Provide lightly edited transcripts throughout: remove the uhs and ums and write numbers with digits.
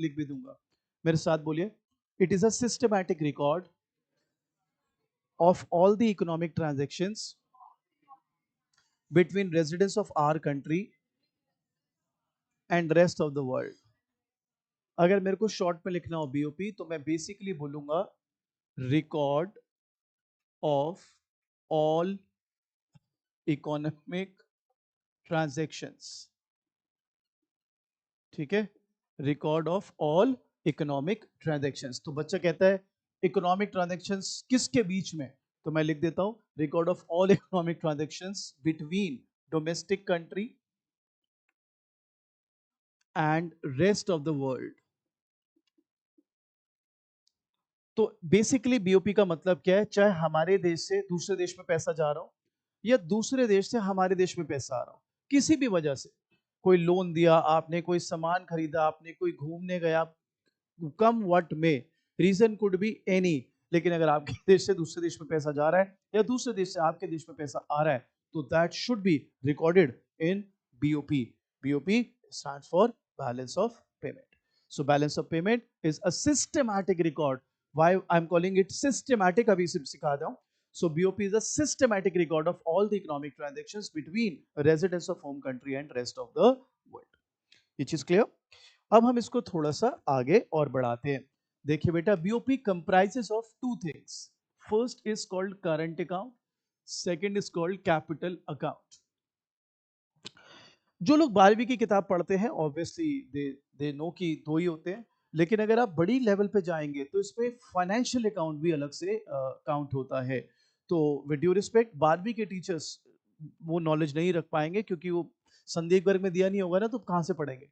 लिख भी दूंगा, मेरे साथ बोलिए। It is a systematic record of all the economic transactions between residents of our country and rest of the world। अगर मेरे को शॉर्ट में लिखना हो बीओपी तो मैं बेसिकली बोलूंगा record of all economic transactions. ठीक है, record of all economic transactions. तो बच्चा कहता है इकोनॉमिक ट्रांजैक्शंस किसके बीच में, तो मैं लिख देता हूं record of all economic transactions between domestic country and rest of the world. तो बेसिकली बीओपी का मतलब क्या है, चाहे हमारे देश से दूसरे देश में पैसा जा रहा हो या दूसरे देश से हमारे देश में पैसा आ रहा हो, किसी भी वजह से कोई लोन दिया आपने, कोई सामान खरीदा आपने, कोई घूमने गया, कम व्हाट में, रीजन कुड बी एनी, लेकिन अगर आपके देश से दूसरे देश में पैसा जा रहा है या दूसरे देश से आपके देश में पैसा आ रहा है तो that should be recorded in BOP. BOP stands for balance of payment. So balance of payment is a systematic record. Why I'm calling it systematic? अभी सिखा दूं। So BOP is a systematic record of all the economic transactions between residents of home country and rest of the world. ये चीज clear? अब हम इसको थोड़ा सा आगे और बढ़ाते हैं। देखिए बेटा, BOP comprises of two things. First is called current account, second is called capital account. जो लोग 12वीं की किताब पढ़ते हैं ऑब्वियसली दे नो कि दो ही होते हैं, लेकिन अगर आप बड़ी लेवल पे जाएंगे तो इसमें फाइनेंशियल अकाउंट भी अलग से काउंट होता है। तो विद ड्यू रिस्पेक्ट 12वीं के टीचर्स वो नॉलेज नहीं रख पाएंगे क्योंकि वो संदेह वर्ग में दिया नहीं होगा ना, तो कहाँ से पढ़ेंगे।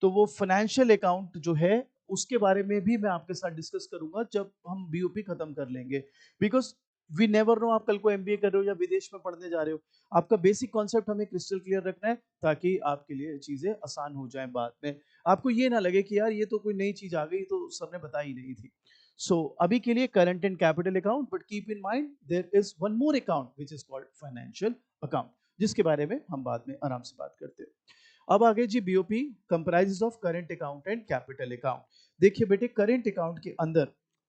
तो वो फाइनेंशियल अकाउंट जो है उसके बारे में भी मैं आपके साथ डिस्कस करूंगा जब हम बीओपी खत्म कर लेंगे। बिकॉज वी नेवर नो आप कल को एमबीए कर रहे हो या विदेश में पढ़ने जा रहे हो, आपका बेसिक कॉन्सेप्ट हमें क्रिस्टल क्लियर रखना है ताकि आपके लिए चीजें आसान हो जाएं बाद में, आपको ये ना लगे कि यार ये तो कोई नई चीज आ गई तो सर ने बताई नहीं थी। सो अभी के लिए current and capital account, but keep in mind there is one more account which is called financial account, जिसके बारे में हम बाद में आराम से बात करते हैं। अब आगे जी, BOP comprises of current account and capital account. देखिए बेटे, करंट अकाउंट के अंदर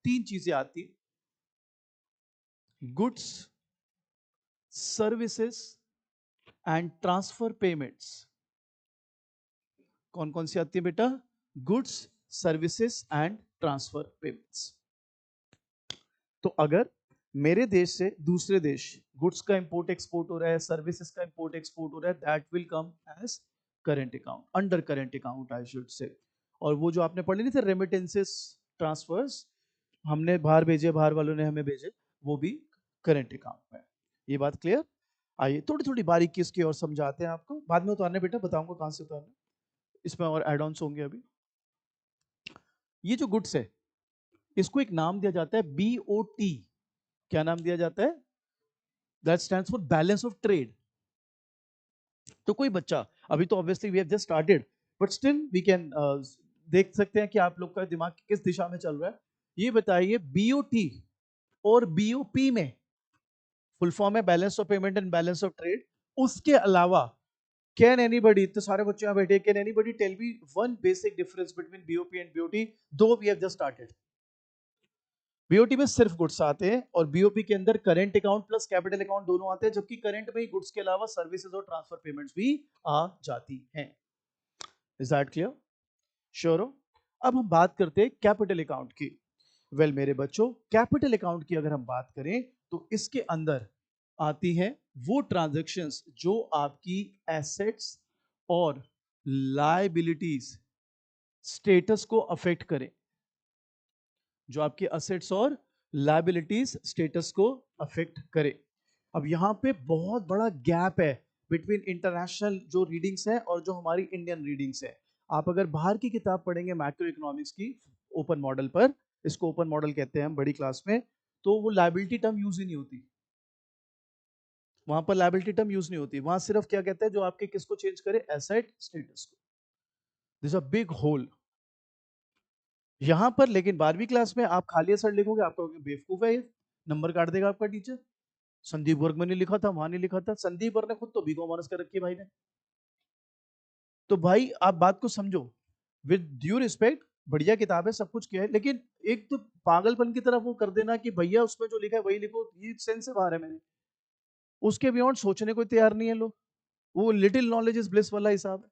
तीन चीजें आती, goods, services and transfer payments. कौन कौन सी आती है बेटा? Goods, services and transfer payments. तो अगर मेरे देश से दूसरे देश गुड्स का इंपोर्ट एक्सपोर्ट हो रहा है, सर्विसेज का इंपोर्ट एक्सपोर्ट हो रहा है, that will come as current account, under current account I should say. और वो जो आपने पढ़े नहीं थे रेमिटेंसेस, ट्रांसफर्स, हमने बाहर भेजे, बाहर वालों ने हमें भेजे, वो भी करंट अकाउंट में। ये बात क्लियर? आइए थोड़ी थोड़ी बारीकी इसकी और समझाते हैं आपको, बाद में उतारने बेटा बताऊंगा कहां से उतारना, इसमें और एड ऑन्स होंगे अभी। ये जो गुड्स है इसको एक नाम दिया जाता है बीओटी। क्या नाम दिया जाता है? That stands for balance of trade. तो कोई बच्चा, अभी तो obviously we have just started, but still we can देख सकते हैं कि आप लोग का दिमाग किस दिशा में चल रहा है। ये बताइए बीओटी और बीओपी में फुल फॉर्म है balance of payment and balance of trade, उसके अलावा कैन एनीबडी, तो सारे बच्चे यहां बैठे, can anybody tell me one basic difference between BOP and BOT, though we have just started. BOT में सिर्फ गुड्स आते हैं और बीओपी के अंदर current account plus capital account दोनों आते हैं, जबकि करंट में ही गुड्स के अलावा सर्विसेज और ट्रांसफर पेमेंट्स भी आ जाती हैं। Is that clear? श्योर हो? अब हम बात करते हैं कैपिटल अकाउंट की। वेल मेरे बच्चों, कैपिटल अकाउंट की अगर हम बात करें तो इसके अंदर आती हैं वो ट्रांजैक्शंस जो आपकी एसेट्स और लायबिलिटीज स्टेटस को अफेक्ट करें, जो आपके असेट्स और लायबिलिटीज स्टेटस को अफेक्ट करे। अब यहां पे बहुत बड़ा गैप है बिटवीन इंटरनेशनल जो रीडिंग्स है और जो हमारी इंडियन रीडिंग्स है। आप अगर बाहर की किताब पढ़ेंगे मैक्रो इकोनॉमिक्स की ओपन मॉडल पर, इसको ओपन मॉडल कहते हैं हम बड़ी क्लास में, तो वो लायबिलिटी टर्म यूज ही नहीं होती, वहां पर लायबिलिटी टर्म यूज नहीं होती, वहां सिर्फ क्या कहते हैं जो आपके किसको चेंज करे, एसेट स्टेटस को। दिस अ बिग होल यहां पर। लेकिन 12वीं क्लास में आप खाली असर लिखोगे, आपको बेवकूफ है ये, नंबर काट देगा आपका टीचर। संदीप वर्ग में नहीं लिखा था, वहां नहीं लिखा था, संदीप वर्ग ने खुद तो बीकॉम ऑनर्स कर रखी है भाई ने। तो भाई आप बात को समझो, विद ड्यू रिस्पेक्ट बढ़िया किताब है, सब कुछ किया है, लेकिन एक तो पागलपन की तरफ वो कर देना कि भैया उसमें जो लिखा है वही लिखो, ये सेंस से बाहर है मेरे। उसके बियॉन्ड सोचने को तैयार नहीं है लोग। वो लिटिल नॉलेज इज ब्लिस वाला हिसाब है।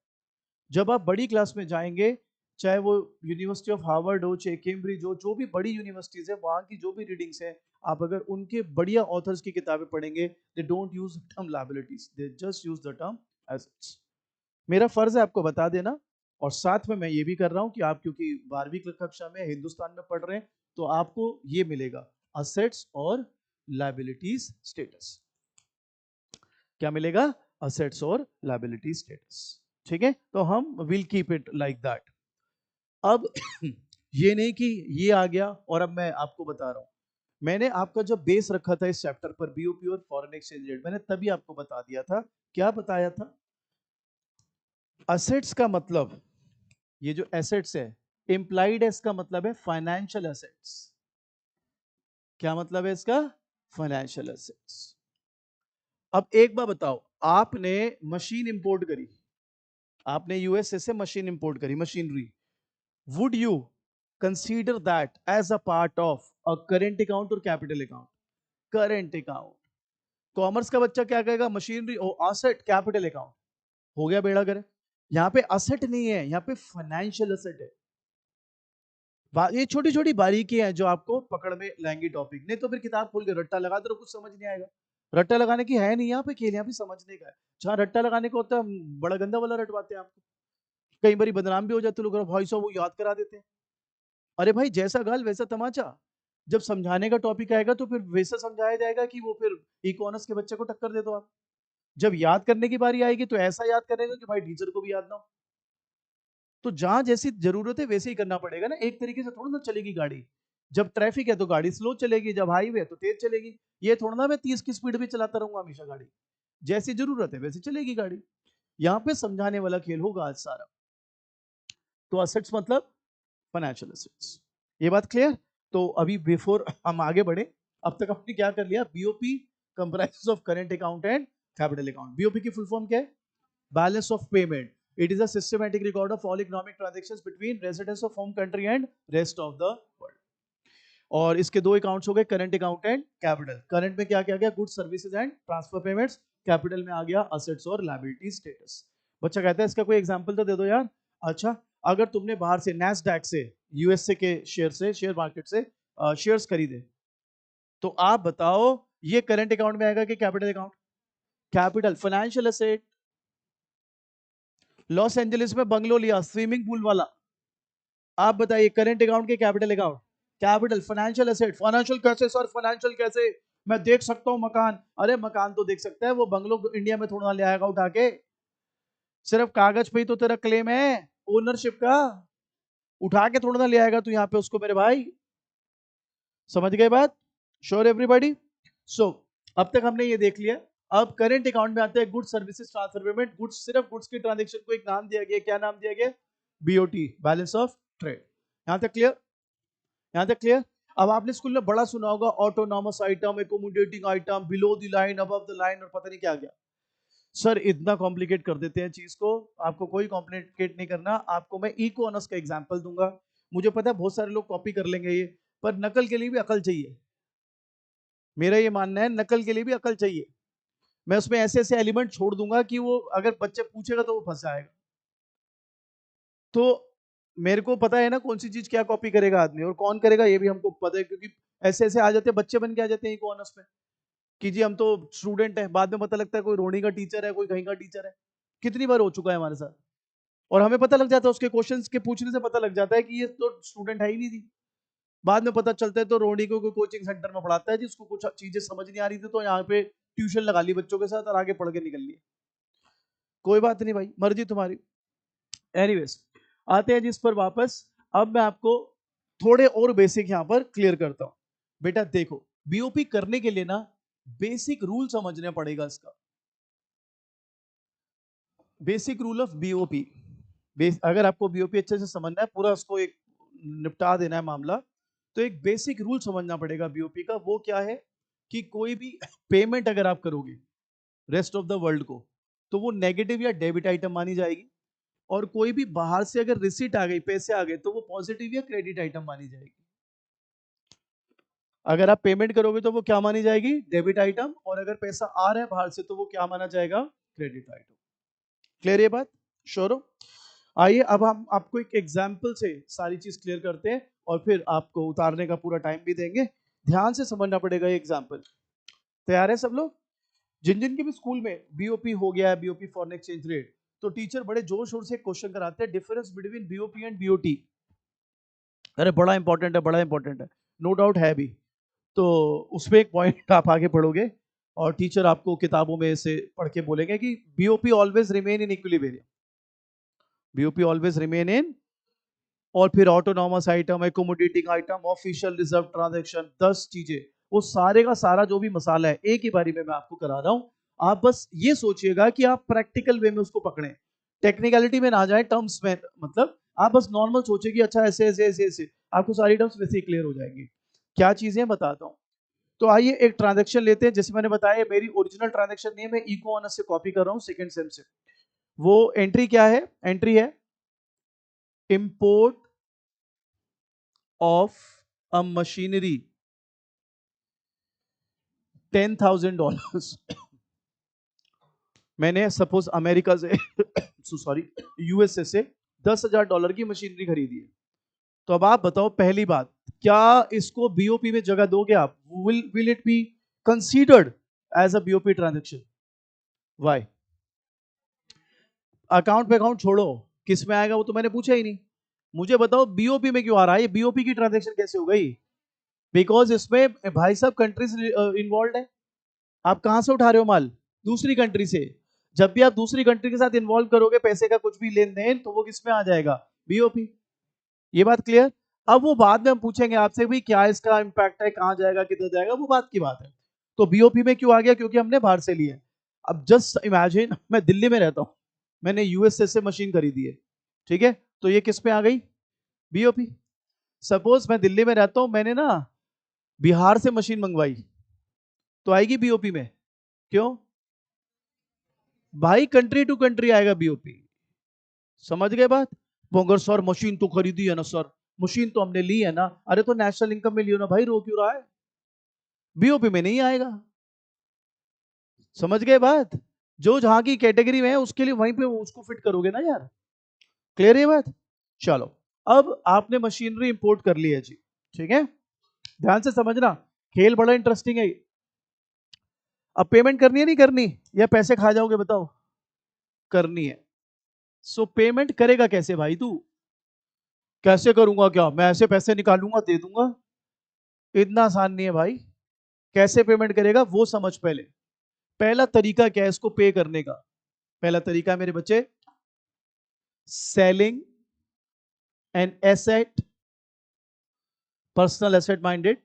जब आप बड़ी क्लास में जाएंगे, चाहे वो यूनिवर्सिटी ऑफ हार्वर्ड हो, चाहे कैम्ब्रिज हो, जो भी बड़ी यूनिवर्सिटीज है, वहां की जो भी रीडिंग्स है, आप अगर उनके बढ़िया ऑथर्स की किताबें पढ़ेंगे, they don't use term liabilities, they just use the term assets. मेरा फर्ज है आपको बता देना, और साथ में मैं ये भी कर रहा हूं कि आप क्योंकि 12वीं कक्षा में हिंदुस्तान में पढ़ रहे हैं, तो आपको ये मिलेगा असेट्स और लायबिलिटीज स्टेटस। क्या मिलेगा? असेट्स और लायबिलिटी स्टेटस। ठीक है, तो हम will keep it like that. अब ये नहीं कि ये आ गया और अब मैं आपको बता रहा हूं। मैंने आपका जब बेस रखा था इस चैप्टर पर, बीओपी और फॉरेन एक्सचेंज रेट, मैंने तभी आपको बता दिया था। क्या बताया था? असेट्स का मतलब, ये जो एसेट्स है, इंप्लाइड है, इसका मतलब है फाइनेंशियल एसेट्स। क्या मतलब है इसका? Financial assets. अब एक बार बताओ, आपने मशीन इंपोर्ट करी, आपने यूएसए से मशीन इंपोर्ट करी, machinery, would you consider that as a part of a current account और capital account? Current account. Commerce का बच्चा क्या कहेगा? मशीनरी ओ असेट, कैपिटल अकाउंट। हो गया बेड़ा गर्क। यहाँ पे असेट नहीं है, यहाँ पे फाइनेंशियल असेट है। ये छोटी छोटी बारीकी है जो आपको पकड़ में लाएंगी टॉपिक। नहीं तो फिर किताब खोल के रट्टा लगा दो, कुछ समझ नहीं आएगा। रट्टा लगाने की है नहीं यहाँ पे खेल, यहाँ पे समझने का है। जहाँ रट्टा लगाने का होता है, बड़ा गंदा वाला रटवाते हैं आपको। कई बार बदनाम भी हो जाते लोग, भाई साहब वो याद करा देते हैं। अरे भाई, जैसा गाल वैसा तमाचा। जब समझाने का टॉपिक आएगा तो फिर वैसा समझाया जाएगा कि वो फिर इकोनॉमिक्स के बच्चे को टक्कर दे दो आप। जब याद करने की बारी आएगी तो ऐसा याद करेगा कि भाई टीचर को भी याद ना हो। तो जहां जैसी जरूरत है वैसे ही करना पड़ेगा ना, एक तरीके से थोड़ा ना चलेगी गाड़ी। जब ट्रैफिक है तो गाड़ी स्लो चलेगी, जब हाईवे है तो तेज चलेगी। ये थोड़ा ना मैं 30 की स्पीड में चलाता रहूंगा हमेशा गाड़ी। जैसी जरूरत है वैसे चलेगी गाड़ी। यहाँ पे समझाने वाला खेल होगा आज सारा। तो असेट्स मतलब फाइनेंशियल एसेट्स। ये बात क्लियर? तो अभी बिफोर हम आगे बढ़े, अब तक आपने क्या कर लिया? BOP comprises of current account and capital account. BOP की फुल फॉर्म क्या है? Balance of payment. It is a systematic record of all economic transactions between residents of home country and rest of the world. और इसके दो accounts हो गए, current account and capital. Current में क्या क्या गया? Goods services and transfer payments. Capital में आ गया असेट्स और लायबिलिटी स्टेटस। बच्चा कहता है इसका कोई एग्जांपल तो दे दो यार। अच्छा, अगर तुमने बाहर से नैस्डैक से, यूएसए के शेयर से, शेयर मार्केट से शेयर्स खरीदे, तो आप बताओ ये करंट अकाउंट में आएगा कि capital account? Capital, financial asset. Los Angeles में बंगलो लिया, स्विमिंग पूल वाला, आप बताइए करंट अकाउंट के capital account? Capital, financial asset. Financial कैसे सर? फाइनेंशियल कैसे? मैं देख सकता हूं मकान। अरे मकान तो देख सकता है, वो बंगलो इंडिया में थोड़ा ले आएगा उठा के। सिर्फ कागज पे ही तो तेरा क्लेम है ओनरशिप का, उठा के थोड़ा ना ले आएगा तू यहाँ पे उसको मेरे भाई। समझ गए बात? Sure everybody? सो अब तक हमने ये देख लिया। अब करंट अकाउंट में आते हैं goods services transfer payment. Goods, सिर्फ गुड्स की ट्रांजेक्शन को एक नाम दिया गया, क्या नाम दिया गया? BOT, balance of trade. यहां तक क्लियर? यहां तक क्लियर? अब आपने स्कूल में बड़ा सुना होगा autonomous item, accommodating item, below the line, above the line, और पता नहीं क्या क्या। सर इतना कॉम्प्लिकेट कर देते हैं चीज को। आपको कोई कॉम्प्लिकेट नहीं करना, आपको मैं इको ऑनर्स का एग्जांपल दूंगा। मुझे पता है बहुत सारे लोग कॉपी कर लेंगे ये, पर नकल के लिए भी अकल चाहिए। मेरा ये मानना है, नकल के लिए भी अकल चाहिए। मैं उसमें ऐसे ऐसे एलिमेंट छोड़ दूंगा कि वो अगर बच्चे पूछेगा तो वो फंस जाएगा। तो मेरे को पता है ना कौन सी चीज क्या कॉपी करेगा आदमी और कौन करेगा, ये भी हमको पता है, क्योंकि ऐसे ऐसे आ जाते हैं बच्चे बन के आ जाते हैं इको ऑनर्स में कि जी हम तो स्टूडेंट है, बाद में पता लगता है कोई रोणी का टीचर है, कोई कहीं का टीचर है। कितनी बार हो चुका है हमारे साथ। और हमें पता लग जाता है, उसके क्वेश्चंस के पूछने से पता लग जाता है कि ये तो स्टूडेंट है ही नहीं थी। बाद में पता चलता है तो रोणी को कोई कोचिंग सेंटर में पढ़ाता है, जिसको कुछ चीजें समझ नहीं आ रही थी तो यहाँ पे ट्यूशन लगा ली बच्चों के साथ और आगे पढ़ के निकल लिए। कोई बात नहीं भाई, मर्जी तुम्हारी। एनीवेज, आते हैं जिस पर वापस। अब मैं आपको थोड़े और बेसिक यहां पर क्लियर करता हूं। बेटा देखो, बीओपी करने के लिए ना बेसिक रूल समझना पड़ेगा इसका। Basic rule of BOP. अगर आपको बीओपी अच्छे से समझना है, पूरा उसको एक निपटा देना है मामला, तो एक बेसिक रूल समझना पड़ेगा बीओपी का। वो क्या है कि कोई भी पेमेंट अगर आप करोगे रेस्ट ऑफ द वर्ल्ड को, तो वो नेगेटिव या डेबिट आइटम मानी जाएगी। और कोई भी बाहर से अगर रिसीट आ गई, पैसे आ गए, तो वो पॉजिटिव या क्रेडिट आइटम मानी जाएगी? अगर आप पेमेंट करोगे तो वो क्या मानी जाएगी? Debit item. और अगर पैसा आ रहा है बाहर से तो वो क्या माना जाएगा? Credit item. क्लियर ये बात? श्योर हो? आइए अब हम आपको एक एग्जाम्पल से सारी चीज क्लियर करते हैं और फिर आपको उतारने का पूरा टाइम भी देंगे। ध्यान से समझना पड़ेगा ये एग्जाम्पल। तैयार है सब लोग? जिन जिन के भी स्कूल में बीओपी हो गया है, बीओपी फॉरेन एक्सचेंज रेट, तो टीचर बड़े जोर शोर से क्वेश्चन कराते हैं, difference between BOP and BOT. अरे बड़ा इंपॉर्टेंट है, बड़ा इंपॉर्टेंट है, नो डाउट है भी। तो उसमें एक पॉइंट आप आगे पढ़ोगे और टीचर आपको किताबों में से पढ़ के बोलेंगे कि BOP always remain in equilibrium, BOP always remain in. और फिर autonomous item, accommodating item, official reserve transaction, 10 चीजें, वो सारे का सारा जो भी मसाला है एक ही बारी में मैं आपको करा रहा हूं। आप बस ये सोचिएगा कि आप प्रैक्टिकल वे में उसको पकड़ें, टेक्निकलिटी में ना जाए, टर्म्स में, मतलब आप बस नॉर्मल सोचिए कि अच्छा ऐसे ऐसे ऐसे ऐसे, आपको सारी टर्म्स वैसे ही क्लियर हो जाएंगी। क्या चीजें बताता हूँ। तो आइए एक ट्रांजैक्शन लेते हैं, जैसे मैंने बताया मेरी ओरिजिनल ट्रांजैक्शन नहीं है, मैं इको ऑनर्स से कॉपी कर रहा हूँ सेकंड सेम से। वो एंट्री क्या है? एंट्री है इंपोर्ट ऑफ अ मशीनरी $10,000। मैंने सपोज अमेरिका से सॉरी यूएसए से $10,000 की मशीनरी खरीदी है। तो अब आप बताओ, पहली बात, क्या इसको बीओपी में जगह दोगे आप? Will it be considered as a BOP transaction? Why? Account पे अकाउंट छोड़ो, किस में आएगा वो तो मैंने पूछा ही नहीं। मुझे बताओ बीओपी में क्यों आ रहा है? ये बीओपी की ट्रांजेक्शन कैसे हो गई? बिकॉज इसमें भाई साहब कंट्रीज इन्वॉल्व है। आप कहां से उठा रहे हो माल? दूसरी कंट्री से। जब भी आप दूसरी कंट्री के साथ इन्वॉल्व करोगे पैसे का कुछ भी लेन देन, तो वो किस में आ जाएगा? बीओपी। ये बात क्लियर? अब वो बाद में हम पूछेंगे आपसे भी क्या इसका इंपैक्ट है, कहां जाएगा, किधर जाएगा, वो बात की बात है। तो बीओपी में क्यों आ गया? क्योंकि हमने बाहर से लिए। अब जस्ट इमेजिन, मैं दिल्ली में रहता हूं, मैंने यूएसए से मशीन खरीदी है, ठीक है, तो ये किस में आ गई? बीओपी। सपोज मैं दिल्ली में रहता हूं, मैंने ना बिहार से मशीन मंगवाई, तो आएगी बीओपी में। क्यों भाई? कंट्री टू कंट्री आएगा बीओपी। समझ गए बात? मगर सर मशीन तो खरीदी है ना सर, मशीन तो हमने ली है ना। अरे तो नेशनल इनकम में लियो ना भाई, रो क्यों रहा है? बीओपी में नहीं आएगा। समझ गए बात? जो जहां की कैटेगरी में है उसके लिए वहीं पे उसको फिट करोगे ना यार। क्लियर है बात? चलो, अब आपने मशीनरी इंपोर्ट कर ली है जी, ठीक है, ध्यान से समझना, खेल बड़ा इंटरेस्टिंग है। अब पेमेंट करनी है नहीं करनी, या पैसे खा जाओगे बताओ? करनी है। सो पेमेंट करेगा कैसे भाई तू? कैसे करूंगा? क्या मैं ऐसे पैसे निकालूंगा दे दूंगा? इतना आसान नहीं है भाई। कैसे पेमेंट करेगा वो समझ पहले। पहला तरीका क्या है इसको पे करने का? पहला तरीका है मेरे बच्चे, selling an asset, personal asset minded,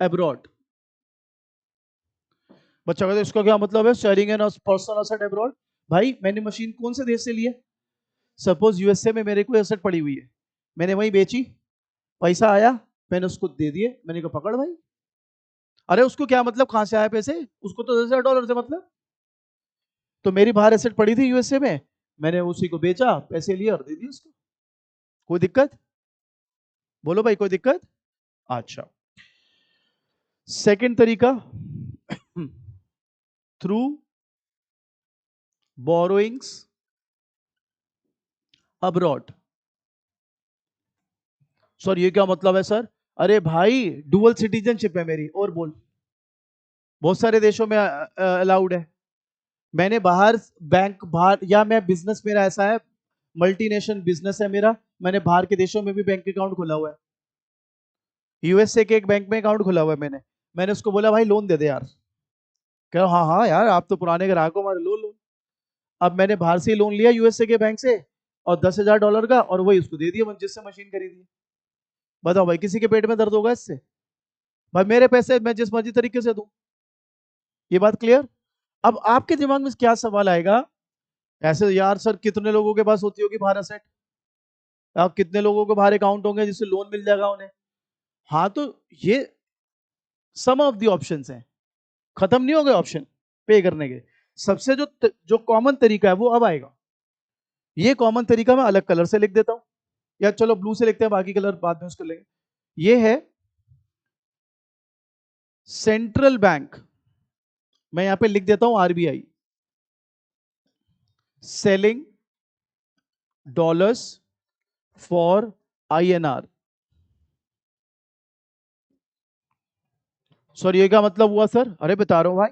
abroad. बच्चा कहते इसका क्या मतलब है, sharing an personal asset abroad? भाई मैंने मशीन कौन से देश से ली है? सपोज यूएसए में मेरे को एसेट पड़ी हुई है, मैंने वहीं बेची, पैसा आया, मैंने उसको दे दिए, मैंने कहा पकड़ भाई। अरे उसको क्या मतलब कहां से आया पैसे? उसको तो $10,000 से मतलब। तो मेरी बाहर एसेट पड़ी थी यूएसए में, मैंने उसी को बेचा, पैसे लिए और दे दिए उसको। कोई दिक्कत? बोलो भाई, कोई दिक्कत? अच्छा, सेकंड तरीका, थ्रू बोरोइंग्स अब्रॉड। सर ये क्या मतलब है सर? अरे भाई डुअल सिटीजनशिप है मेरी, और बोल, बहुत सारे देशों में अलाउड है। मैंने बाहर बैंक, बाहर, या मैं बिजनेस मेरा ऐसा है, मल्टीनेशनल बिजनेस है मेरा, मैंने बाहर के देशों में भी बैंक अकाउंट खोला हुआ है। यूएसए के एक बैंक में अकाउंट खोला हुआ है मैंने। मैंने उसको बोला भाई लोन दे दे यार, कह हाँ हाँ यार आप तो पुराने ग्राहक हो हमारे, लो लो। अब मैंने बाहर से लोन लिया यूएसए के बैंक से, और $10,000 का, और वही उसको दे दिया जिससे मशीन खरीदी। बताओ भाई किसी के पेट में दर्द होगा इससे? भाई मेरे पैसे मैं जिस मर्जी तरीके से दूं। ये बात क्लियर? अब आपके दिमाग में क्या सवाल आएगा, ऐसे यार सर कितने लोगों के पास होती होगी बाहर असेट, आप कितने लोगों को बाहर अकाउंट होंगे जिससे लोन मिल जाएगा उन्हें? हाँ तो ये सम ऑफ दी ऑप्शंस हैं, खत्म नहीं हो गए ऑप्शन पे करने के। सबसे जो कॉमन तरीका है वो अब आएगा। ये कॉमन तरीका मैं अलग कलर से लिख देता हूं, या चलो ब्लू से लिखते हैं, बाकी कलर बाद में उसको लेंगे। ये है सेंट्रल बैंक, मैं यहां पे लिख देता हूं RBI, selling dollars for INR. Sir ये क्या मतलब हुआ सर? अरे बता रहा हूं भाई,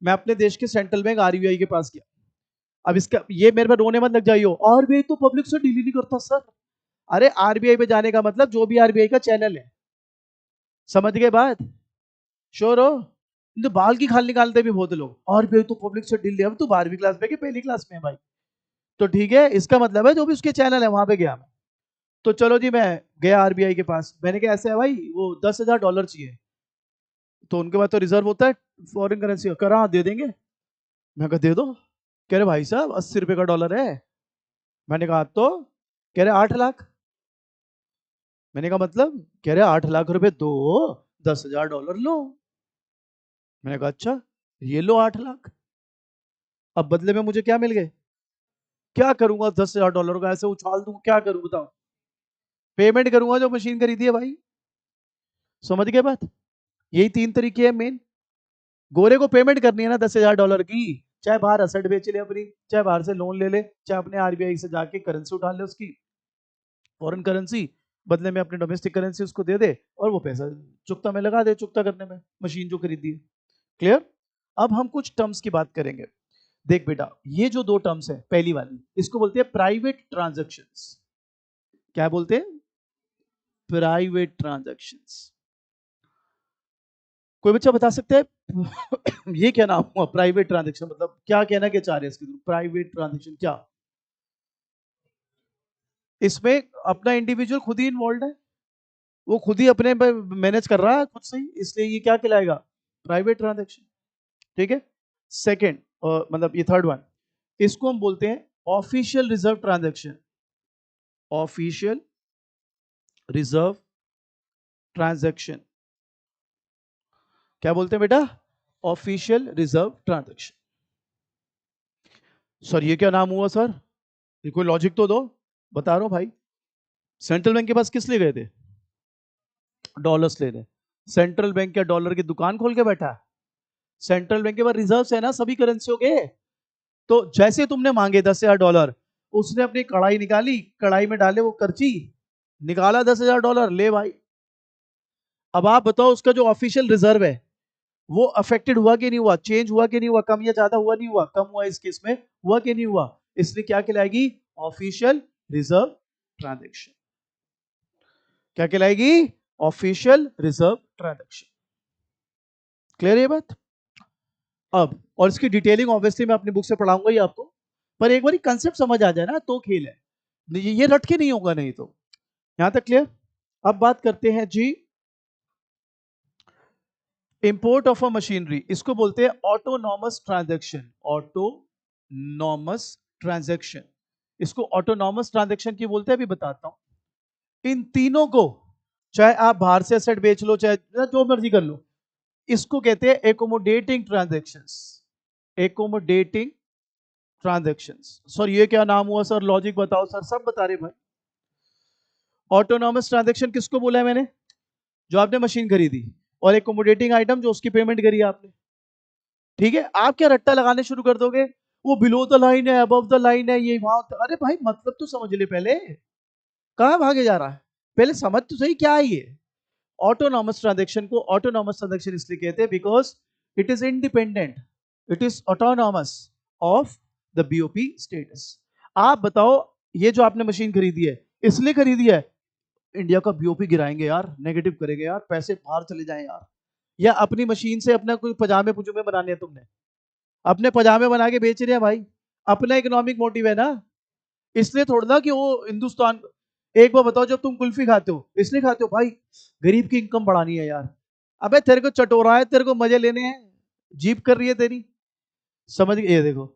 मैं अपने देश के सेंट्रल बैंक आरबीआई के पास गया। अब इसका ये मेरे पे रोने मत लग जाइयो, आरबीआई तो पब्लिक से डील ही नहीं करता सर। अरे आरबीआई पे जाने का मतलब जो भी आरबीआई का चैनल है, समझ गए बात? श्योर हो? तो बाल की खाल निकालते भी बहुत लोग, आरबीआई तो पब्लिक से डील, अब तू 12वीं क्लास में कि पहली क्लास में है भाई? तो ठीक है, इसका मतलब है जो भी उसके चैनल है वहां पे गया मैं। तो चलो जी, मैं गया आरबीआई के पास, मैंने कहा ऐसे है भाई, वो $10,000 चाहिए। तो उनके पास तो रिजर्व होता है फॉरेन करेंसी, करा दे देंगे। मैं कहा दे दो। कह रहे भाई साहब $80 का डॉलर है। मैंने कहा तो? कह रहे 8 लाख। मैंने कहा मतलब? कह रहे 8 लाख रुपए दो, $10,000 लो। मैंने कहा अच्छा, ये लो 8 लाख। अब बदले में मुझे क्या मिल गए? क्या करूंगा $10,000 का? ऐसे उछाल दूं? क्या करूं बताओ? पेमेंट करूंगा जो मशीन खरीदी है भाई। समझ गए बात? यही 3 तरीके हैं मेन। गोरे को पेमेंट करनी है ना $10,000 की, चाहे बाहर असेट बेच ले अपनी, चाहे बाहर से लोन ले ले, चाहे अपने आरबीआई से जाके करेंसी उठा ले उसकी फॉरेन करेंसी, बदले में अपनी डोमेस्टिक करेंसी उसको दे दे, और वो पैसा चुकता में लगा दे, चुकता करने में मशीन जो खरीदी है। क्लियर? अब हम कुछ टर्म्स की बात करेंगे। देख बेटा, ये जो 2 टर्म्स है, पहली वाली इसको बोलते हैं प्राइवेट ट्रांजैक्शंस। क्या बोलते हैं? Private transactions. कोई बच्चा बता सकते हैं ये क्या नाम हुआ प्राइवेट ट्रांजैक्शन? मतलब क्या कहना क्या चाह रहे हैं इसके थ्रू? प्राइवेट ट्रांजैक्शन क्या? इसमें अपना इंडिविजुअल खुद ही इन्वॉल्व है, वो खुद ही अपने मैनेज कर रहा है खुद से ही, इसलिए ये क्या कहलाएगा? Private transaction. ठीक है। सेकंड, मतलब ये थर्ड वन, इसको हम बोलते हैं official reserve transaction. Official reserve transaction. क्या बोलते हैं बेटा? Official reserve transaction. सर ये क्या नाम हुआ सर? ये कोई लॉजिक तो दो। बता रहा हूं भाई, सेंट्रल बैंक के पास किस लिए गए थे? डॉलर्स लेने। सेंट्रल बैंक क्या डॉलर की दुकान खोल के बैठा है? सेंट्रल बैंक के पास रिजर्व्स है ना सभी करेंसियों के। तो जैसे तुमने मांगे $10,000, उसने अपनी कढ़ाई निकाली, कढ़ाई में डाले वो करची, निकाला $10,000, ले भाई। अब आप बताओ उसका जो ऑफिशियल रिजर्व है वो अफेक्टेड हुआ कि नहीं हुआ? चेंज हुआ कि नहीं हुआ? कम या ज्यादा हुआ? नहीं हुआ? कम हुआ इस केस में, हुआ कि नहीं हुआ? इसलिए क्या कहलाएगी? Official reserve transaction. क्या कहलाएगी? Official reserve transaction. क्लियर है बात? अब और इसकी डिटेलिंग ऑब्वियसली मैं अपनी बुक से पढ़ाऊंगा ही आपको, पर एक बार कंसेप्ट समझ आ जाए ना तो खेल है, ये रट के नहीं होगा नहीं तो। यहां तक क्लियर? अब बात करते हैं जी इंपोर्ट ऑफ अ मशीनरी, इसको बोलते हैं ऑटोनॉमस ट्रांजैक्शन। ऑटोनॉमस ट्रांजैक्शन, इसको ऑटोनॉमस ट्रांजैक्शन की बोलते हैं, अभी बताता हूं। इन तीनों को, चाहे आप बाहर से एसेट बेच लो, चाहे जो मर्जी कर लो, इसको कहते हैं accommodating transactions. Accommodating transactions. Sir ये क्या नाम हुआ सर? लॉजिक बताओ सर। सब बता रहे भाई। ऑटोनॉमस ट्रांजैक्शन किसको बोला है मैंने? जो आपने मशीन खरीदी, और एकोमोडेटिंग आइटम जो उसकी पेमेंट करी आपने। ठीक है, आप क्या रट्टा लगाने शुरू कर दोगे, वो बिलो द लाइन है, अबव द लाइन है, ये वहां, अरे भाई मतलब तो समझ ले पहले, कहां भागे जा रहा है? पहले समझ तो सही क्या है ये। ऑटोनॉमस ट्रांजैक्शन को ऑटोनॉमस ट्रांजैक्शन इसलिए कहते हैं because it is independent, it is autonomous of the BOP status. आप बताओ, ये जो आपने मशीन खरीदी है, इसलिए खरीदी है इंडिया का बीओपी गिराएंगे यार, नेगेटिव करेंगे यार, पैसे बाहर चले जाएं यार, या अपनी मशीन से अपना कोई पजामे पुजुमे बनाने हैं तुमने, अपने पजामे बना के बेच रहे हैं भाई, अपना इकोनॉमिक मोटिव है ना, इसलिए थोड़ा ना कि वो हिंदुस्तान। एक बार बताओ, जब तुम कुल्फी खाते हो इसलिए खाते हो भाई गरीब की इनकम बढ़ानी है यार, अबे तेरे को चटोरा है, तेरे को मजे लेने हैं, जीप कर रही है तेरी। समझ गए? ये देखो,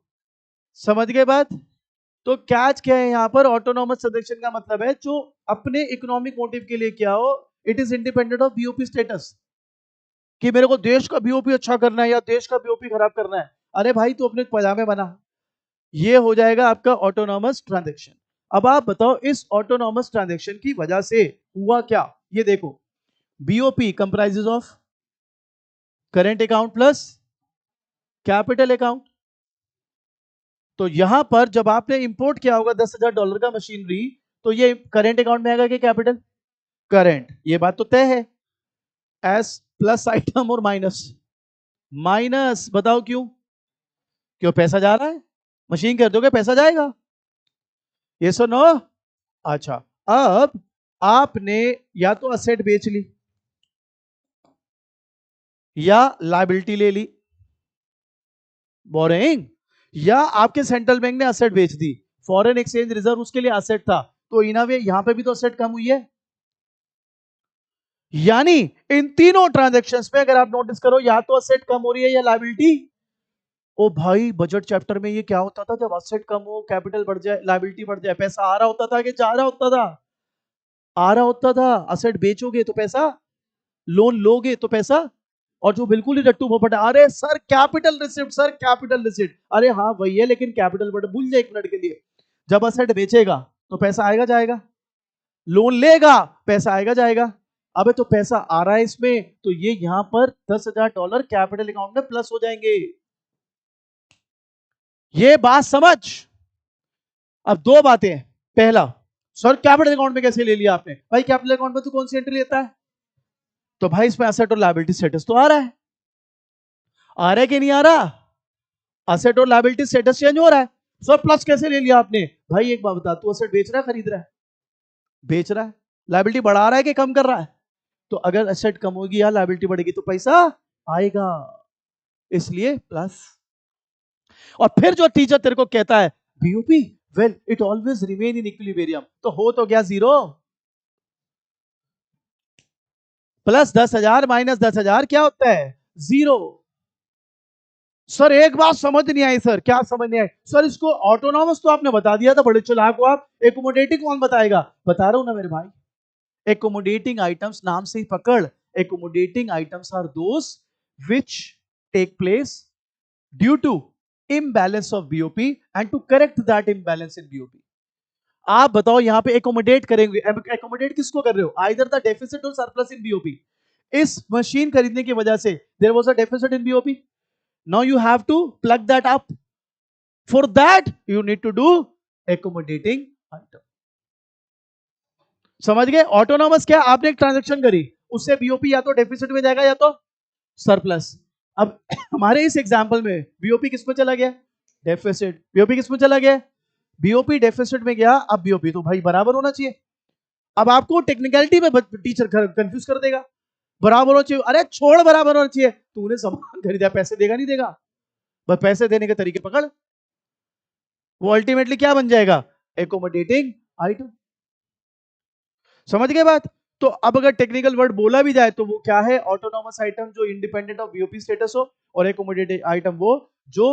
समझ गए बात? तो कैच क्या है यहाँ पर? ऑटोनॉमस ट्रांजैक्शन का मतलब है जो अपने इकोनॉमिक मोटिव के लिए क्या हो, it is independent of BOP status, कि मेरे को देश का बीओपी अच्छा करना है या देश का बीओपी खराब करना है, अरे भाई तू अपने पजामे बना। ये हो जाएगा आपका ऑटोनॉमस ट्रांजैक्शन। अब आप बताओ इस ऑटोनॉमस ट्रांजैक्शन की वजह से हुआ क्या। ये देखो, BOP comprises of current account plus capital account. तो यहां पर जब आपने इंपोर्ट किया होगा $10,000 का मशीनरी, तो ये करेंट अकाउंट में आएगा कि कैपिटल? करंट। ये बात तो तय है। एस प्लस आइटम और माइनस, माइनस बताओ क्यों? क्यों? पैसा जा रहा है, मशीन कर दोगे पैसा जाएगा। ये सो नो। अच्छा, अब आपने या तो असेट बेच ली या लायबिलिटी ले ली, बोरिंग। या आपके सेंट्रल बैंक ने असेट बेच दी, फॉरेन एक्सचेंज रिजर्व उसके लिए असेट था, तो इन वे यहां पे भी तो असेट कम हुई है। यानी इन तीनों ट्रांजैक्शंस में अगर आप नोटिस करो, या तो असेट कम हो रही है या लायबिलिटी। ओ भाई, बजट चैप्टर में ये क्या होता था? जब असेट कम हो, कैपिटल बढ़ जाए, लायबिलिटी बढ़ जाए, पैसा आ रहा होता था कि जा रहा होता था? आ रहा होता था। असेट बेचोगे तो पैसा, लोन लोगे तो पैसा। और जो बिल्कुल ही रट्टू भोपट, अरे sir capital receipt, sir capital receipt, अरे हाँ वही है, लेकिन कैपिटल बट भूल जाए एक मिनट के लिए। जब असेट बेचेगा तो पैसा आएगा जाएगा, लोन लेगा पैसा आएगा जाएगा। अबे तो पैसा आ रहा है इसमें, तो ये यहां पर $10,000 कैपिटल अकाउंट में प्लस हो जाएंगे। ये बात समझ। अब दो बातें। पहला, सर कैपिटल अकाउंट में कैसे ले लिया आपने? भाई कैपिटल अकाउंट में तो कौन सी एंट्री लेता है? तो भाई इसमें एसेट और लायबिलिटी स्टेटस तो आ रहा है। आ रहा है कि नहीं आ रहा? असेट और लायबिलिटी स्टेटस चेंज हो रहा है। सर प्लस कैसे ले लिया आपने? भाई एक बात बता, तू असेट बेच रहा है खरीद रहा है? बेच रहा है। लायबिलिटी बढ़ा रहा है कि कम कर रहा है? तो अगर असेट कम होगी या लायबिलिटी बढ़ेगी तो पैसा आएगा, इसलिए प्लस। और फिर जो टीचर तेरे को कहता है BOP well it always remain in equilibrium, तो हो तो गया जीरो। प्लस 10,000 माइनस 10,000 क्या होता है? जीरो। सर एक बात समझ नहीं आई। सर क्या समझ नहीं आई? सर इसको ऑटोनॉमस तो आपने बता दिया था, बड़े चालाक हो आप। एकोमोडेटिंग कौन बताएगा? बता रहा हूं ना मेरे भाई। accommodating items नाम से ही पकड़। accommodating items are those which take place due to imbalance of BOP and to correct that imbalance in BOP। आप बताओ यहां पे accommodate करेंगे, accommodate किसको कर रहे हो? either the deficit or surplus in BOP। इस मशीन खरीदने की वजह से there was a deficit in BOP, now you have to plug that up, for that you need to do accommodating item। समझ गए? ऑटोनॉमस क्या? आपने एक ट्रांजैक्शन करी, उससे बीओपी या तो डेफिसिट में जाएगा या तो सरप्लस। अब हमारे इस एग्जांपल में बीओपी किस में चला गया? डेफिसिट। बीओपी किस में चला गया? बीओपी डेफिसिट में गया। अब बीओपी तो भाई बराबर होना चाहिए। अब आपको टेक्निकलिटी में टीचर कंफ्यूज कर देगा। बराबर होना चाहिए, अरे छोड़ बराबर होना चाहिए, तूने सामान खरीदा, पैसे देगा नहीं देगा? बस पैसे देने के तरीके पकड़, वो अल्टीमेटली क्या बन जाएगा? Accommodating item. समझ गए बात? तो अब अगर टेक्निकल वर्ड बोला भी जाए तो वो क्या है? ऑटोनॉमस आइटम जो इंडिपेंडेंट ऑफ बीओपी स्टेटस हो, और एकोमोडेटिंग आइटम वो जो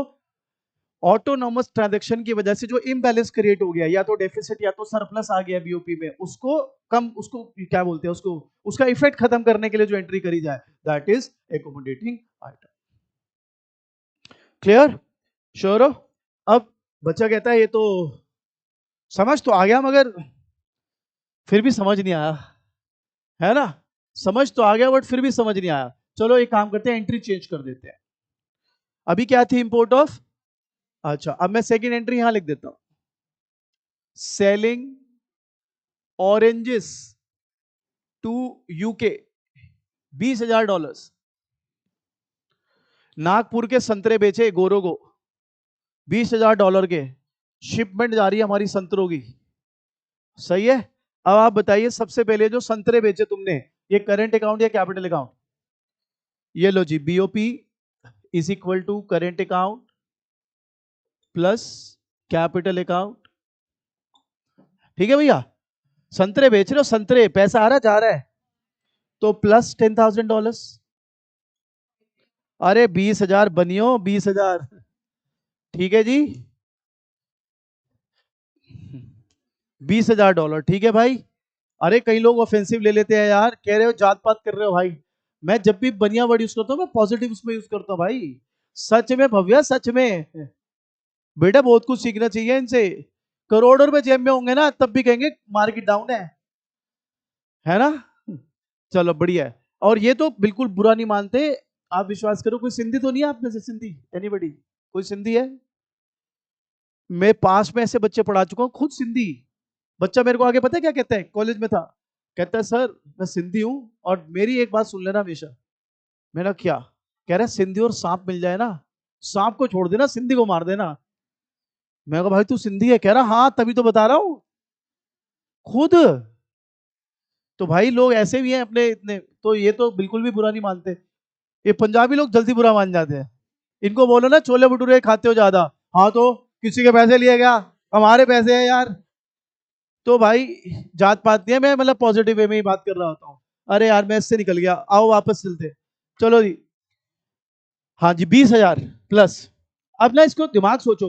ऑटोनॉमस ट्रांजैक्शन की वजह से जो इम्बैलेंस क्रिएट हो गया, या तो डेफिसिट या तो सरप्लस आ गया बीओपी में, उसको कम, उसको क्या बोलते हैं, उसको उसका इफेक्ट खत्म करने के लिए जो एंट्री करी जाए, that is accommodating item. Clear? Sure हो? अब बच्चा कहता है ये तो समझ तो आ गया, मगर फिर भी समझ नहीं आया, है ना? समझ तो आ गया बट फिर भी समझ नहीं आया। चलो एक काम करते हैं, एंट्री चेंज कर देते हैं। अभी क्या थी? Import of. अच्छा, अब मैं सेकंड एंट्री यहां लिख देता हूं, selling oranges to UK $20,000। Nagpur के संतरे बेचे गोरो को $20,000 के। शिपमेंट जा रही है हमारी संतरों की। सही है? अब आप बताइए, सबसे पहले जो संतरे बेचे तुमने, ये करंट अकाउंट या कैपिटल अकाउंट? ये लो जी, BOP is equal to current account plus capital account. ठीक है भैया? संतरे बेच रहे हो, संतरे, पैसा आ रहा जा रहा है, तो प्लस $10,000। अरे 20,000 बनियो, 20,000। ठीक है जी, $20,000। ठीक है भाई। अरे कई लोग ऑफेंसिव ले लेते हैं यार, कह रहे हो जात पात कर रहे हो भाई। मैं जब भी बनिया वर्ड यूज करता हूँ मैं पॉजिटिव उसमें यूज करता हूँ भाई। सच में भव्या, सच में बेटा बहुत कुछ सीखना चाहिए इनसे। करोड़ों रुपए जेब में होंगे ना तब भी कहेंगे मार्केट डाउन है ना। चलो बढ़िया है। और ये तो बिल्कुल बुरा नहीं मानते, आप विश्वास करो। कोई सिंधी तो नहीं है आप में से? सिंधी एनीबडी? कोई सिंधी है? मैं पास में ऐसे बच्चे पढ़ा चुका हूँ, खुद सिंधी बच्चा मेरे को आगे पता है क्या कहता है, कॉलेज में था, कहता है सर मैं सिंधी हूँ और मेरी एक बात सुन लेना हमेशा। मैंने कहा क्या? कह रहा है सिंधी और सांप मिल जाए ना, सांप को छोड़ देना, सिंधी को मार देना। मैं कहा भाई तू सिंधी है? कह रहा हाँ तभी तो बता रहा हूँ खुद। तो भाई लोग ऐसे भी हैं अपने इतने, तो ये तो बिल्कुल भी बुरा नहीं मानते। ये पंजाबी लोग जल्दी बुरा मान जाते हैं। इनको बोलो ना छोले भटूरे खाते हो ज्यादा, हाँ तो किसी के पैसे लिए गया, हमारे पैसे हैं यार। तो भाई जात पात नहीं है, मैं मतलब पॉजिटिव वे में ही बात कर रहा होता हूँ। अरे यार मैं इससे निकल गया, आओ वापस चलते। चलो जी, हाँ जी 20,000 प्लस। अब ना इसको दिमाग सोचो,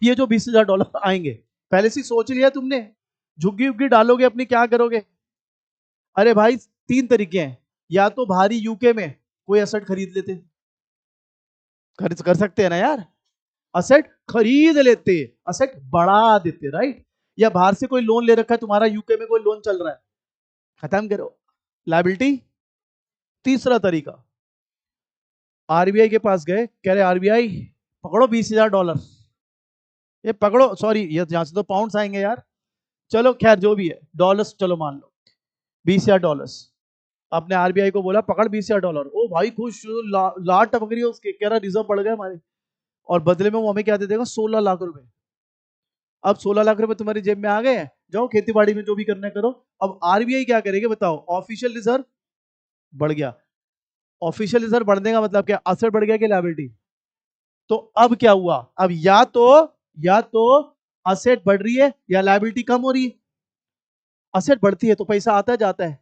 ये जो $20,000 आएंगे, पहले से सोच लिया तुमने? झुग्गी उग्गी डालोगे अपनी, क्या करोगे? अरे भाई तीन तरीके हैं, या तो भारी यूके में कोई एसेट खरीद लेते, खरीद कर सकते हैं ना यार, असेट खरीद लेते, असेट बढ़ा देते, राइट। या बाहर से कोई लोन ले रखा है तुम्हारा, यूके में कोई लोन चल रहा है, खत्म करो लायबिलिटी। तीसरा तरीका, आरबीआई के पास गए, कह रहे आरबीआई पकड़ो $20,000, ये पकड़ो, सॉरी ये यहां से तो पाउंड्स आएंगे यार, चलो खैर जो भी है, डॉलर्स चलो मान लो, $20,000। आपने आरबीआई को बोला पकड़ $20,000, ओ भाई खुश, लाट टपक रही है उसके, कह रहा रिजर्व बढ़ गए हमारे, और बदले में वो हमें क्या दे देगा, 16 लाख रुपए। अब 16 लाख रुपए तुम्हारी जेब में आ गए हैं, जाओ खेती बाड़ी में जो भी करना है करो। अब आरबीआई क्या करेगी बताओ, ऑफिशियल रिजर्व बढ़ गया, ऑफिशियल रिजर्व बढ़ने का मतलब क्या, असेट बढ़ गया कि लायबिलिटी? तो अब क्या हुआ, अब या तो असेट बढ़ रही है या लायबिलिटी कम हो रही है। असेट बढ़ती है तो पैसा आता है जाता है,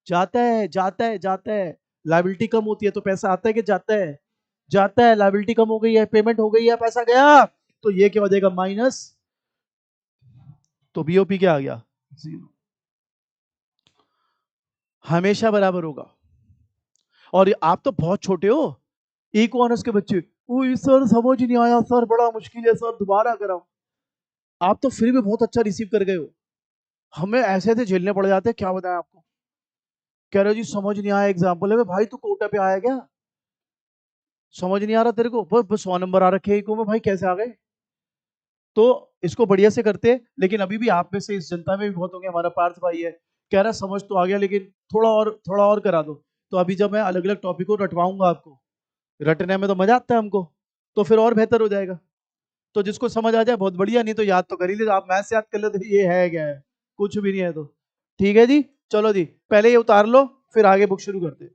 जाता है जाता है जाता है। लायबिलिटी कम होती है तो पैसा आता है कि जाता है, जाता है। लायबिलिटी कम हो गई है, पेमेंट हो गई है, पैसा गया, तो ये क्या हो जाएगा, माइनस। तो बीओपी क्या आ गया, जीरो, हमेशा बराबर होगा। और आप तो बहुत छोटे हो, एक ऑनर्स के बच्चे, ओए सर समझ नहीं आया सर, बड़ा मुश्किल है सर, दोबारा कराओ। आप तो फिर भी बहुत अच्छा रिसीव कर गए हो, हमें ऐसे ऐसे झेलने पड़ जाते हैं, क्या बताएं आपको। कह रहे जी समझ नहीं आया एग्जाम्पल है, भाई तू कोटा पे आया क्या, समझ नहीं आ रहा तेरे को, बस 100 नंबर आ रखे हैं को में, भाई कैसे आ गए। तो इसको बढ़िया से करते, लेकिन अभी भी आप में से इस जनता में भी बहुत होंगे, हमारा पार्थ भाई है, कह रहा समझ तो आ गया लेकिन थोड़ा और करा दो। तो अभी जब मैं अलग अलग टॉपिक को रटवाऊंगा आपको, रटने में तो मजा आता है हमको, तो फिर और बेहतर हो जाएगा। तो जिसको समझ आ जाए बहुत बढ़िया, नहीं तो याद तो कर ही ले, आप मैथ से याद कर ले तो ये है क्या है, कुछ भी नहीं है तो। ठीक है जी, चलो जी पहले ये उतार लो, फिर आगे बुक शुरू करते हैं।